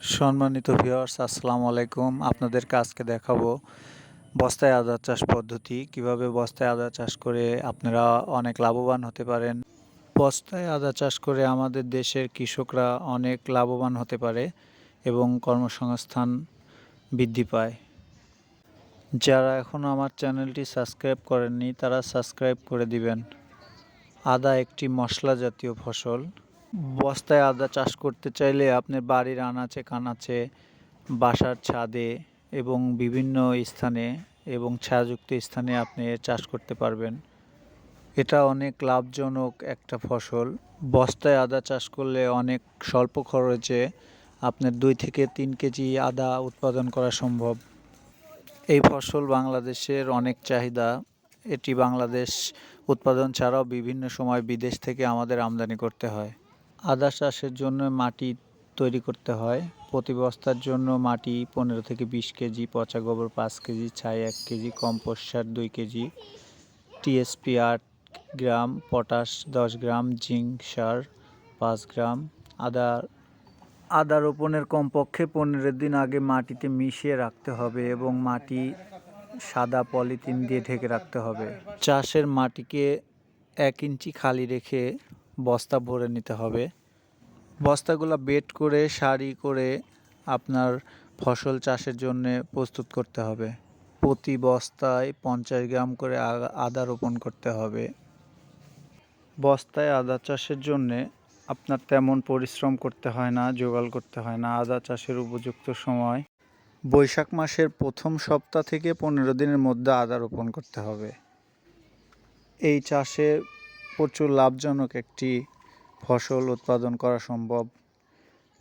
সম্মানিত ভিউয়ার্স, আসসালামু আলাইকুম। আপনাদেরকে আজকে দেখাবো বস্তায় আদা চাষ পদ্ধতি। কিভাবে বস্তায় আদা চাষ করে আপনারা অনেক লাভবান হতে পারেন। বস্তায় আদা চাষ করে আমাদের দেশের কৃষকরা অনেক লাভবান হতে পারে এবং কর্মসংস্থান বৃদ্ধি পায়। যারা এখনও আমার চ্যানেলটি সাবস্ক্রাইব করেননি তারা সাবস্ক্রাইব করে দিবেন। আদা একটি মশলা জাতীয় ফসল। বস্তায় আদা চাষ করতে চাইলে আপনি বাড়ির আনাচে কানাচে, বাসার ছাদে এবং বিভিন্ন স্থানে এবং ছায়াযুক্ত স্থানে আপনি চাষ করতে পারবেন। এটা অনেক লাভজনক একটা ফসল। বস্তায় আদা চাষ করলে অনেক স্বল্প খরচে আপনার 2 থেকে 3 কেজি আদা উৎপাদন করা সম্ভব। এই ফসল বাংলাদেশের অনেক চাহিদা। এটি বাংলাদেশ উৎপাদন ছাড়াও বিভিন্ন সময় বিদেশ থেকে আমাদের আমদানি করতে হয়। আদা চাষের জন্য মাটি তৈরি করতে হয়। প্রতি বস্তার জন্য মাটি 15 থেকে 20 কেজি, পচা গোবর 5 কেজি, ছাই 1 কেজি, কম্পোস্ট সার 2 কেজি, টিএসপি 8 গ্রাম, পটাশ 10 গ্রাম, জিঙ্ক সার 5 গ্রাম। আদা রোপণের কমপক্ষে 15 দিন আগে মাটিতে মিশিয়ে রাখতে হবে এবং মাটি সাদা পলিথিন দিয়ে ঢেকে রাখতে হবে। চাষের মাটিকে 1 ইঞ্চি খালি রেখে বস্তা ভরে নিতে হবে। বস্তাগুলো বেড করে সারি করে আপনার ফসল চাষের জন্য প্রস্তুত করতে হবে। প্রতি বস্তায় 50 গ্রাম করে আদা রোপণ করতে হবে। বস্তায় আদা চাষের জন্যে আপনার তেমন পরিশ্রম করতে হয় না, জোগাড় করতে হয় না। আদা চাষের উপযুক্ত সময় বৈশাখ মাসের প্রথম সপ্তাহ থেকে 15 দিনের মধ্যে আদা রোপণ করতে হবে। এই চাষে প্রচুর লাভজনক একটি ফসল উৎপাদন করা সম্ভব।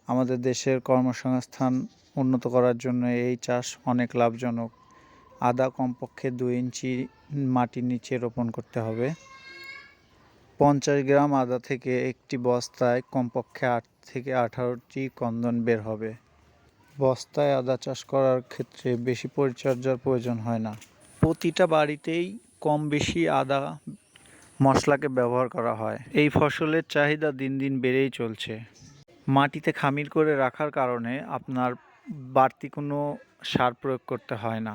আমাদের দেশের কর্মসংস্থান উন্নত করার জন্য এই চাষ অনেক লাভজনক। আদা কমপক্ষে 2 ইঞ্চি মাটির নিচে রোপণ করতে হবে। 50 গ্রাম আদা থেকে একটি বস্তায় কমপক্ষে 8 থেকে 18টি কন্দন বের হবে। বস্তায় আদা চাষ করার ক্ষেত্রে বেশি পরিচর্যার প্রয়োজন হয় না। প্রতিটা বাড়িতেই কম বেশি আদা মশলাকে ব্যবহার করা হয়। এই ফসলের চাহিদা দিন দিন বেড়েই চলছে। মাটিতে খামির করে রাখার কারণে আপনার বাড়তি কোনো সার প্রয়োগ করতে হয় না।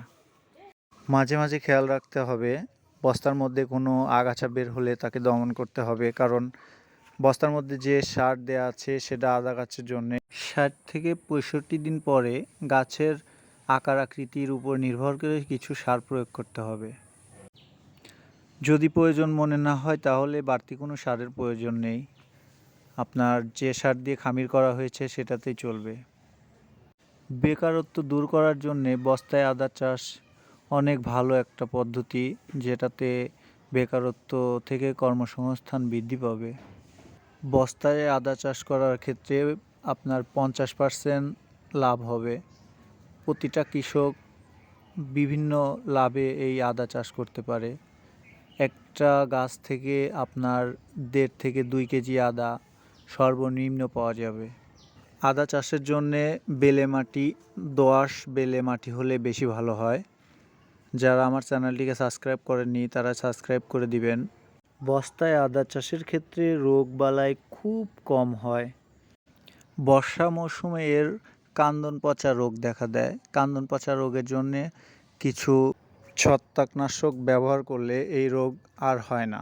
মাঝে মাঝে খেয়াল রাখতে হবে বস্তার মধ্যে কোনো আগাছা বের হলে তাকে দমন করতে হবে, কারণ বস্তার মধ্যে যে সার দেওয়া আছে সেটা আদা গাছের জন্যে 60 থেকে 65 দিন পরে গাছের আকার আকৃতির উপর নির্ভর করে কিছু সার প্রয়োগ করতে হবে। যদি প্রয়োজন মনে না হয় তাহলে বাড়তি কোনো সারের প্রয়োজন নেই। আপনার যে সার দিয়ে খামির করা হয়েছে সেটাতেই চলবে। বেকারত্ব দূর করার জন্যে বস্তায় আদা চাষ অনেক ভালো একটা পদ্ধতি, যেটাতে বেকারত্ব থেকে কর্মসংস্থান বৃদ্ধি পাবে। বস্তায় আদা চাষ করার ক্ষেত্রে আপনার 50% লাভ হবে। প্রতিটা কৃষক বিভিন্ন লাভে এই আদা চাষ করতে পারে। একটা গাছ থেকে আপনার 1.5 থেকে 2 কেজি আদা সর্বনিম্ন পাওয়া যাবে। আদা চাষের জন্যে বেলে মাটি, দোআঁশ বেলে মাটি হলে বেশি ভালো হয়। যারা আমার চ্যানেলটিকে সাবস্ক্রাইব করেননি তারা সাবস্ক্রাইব করে দিবেন। বস্তায় আদা চাষের ক্ষেত্রে রোগবালাই খুব কম হয়। বর্ষা মৌসুমে এর কান্দন পচা রোগ দেখা দেয়। কান্দন পচা রোগের জন্যে কিছু ছত্রাকনাশক ব্যবহার করলে এই রোগ আর হয় না।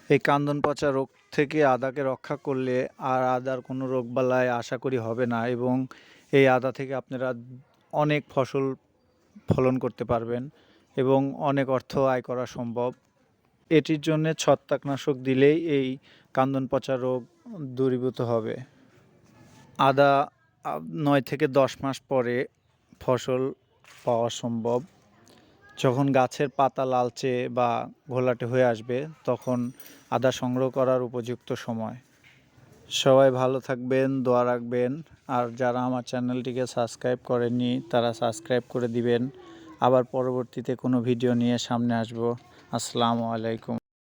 এই কান্দন পচা রোগ থেকে আদাকে রক্ষা করলে আর আদার কোনো রোগবালাই আশা করি হবে না এবং এই আদা থেকে আপনারা অনেক ফসল ফলন করতে পারবেন এবং অনেক অর্থ আয় করা সম্ভব। এটির জন্যে ছত্রাকনাশক দিলেই এই কান্দন পচা রোগ দূরীভূত হবে। আদা 9 থেকে 10 মাস পরে ফসল পাওয়া সম্ভব। যখন গাছের পাতা লালচে বা ঘোলাটে হয়ে আসবে তখন আদা সংগ্রহ করার উপযুক্ত সময়। সবাই ভালো থাকবেন, দোয়া রাখবেন। আর যারা আমার চ্যানেলটিকে সাবস্ক্রাইব করেননি তারা সাবস্ক্রাইব করে দিবেন। আবার পরবর্তীতে কোনো ভিডিও নিয়ে সামনে আসব। আসসালামু আলাইকুম।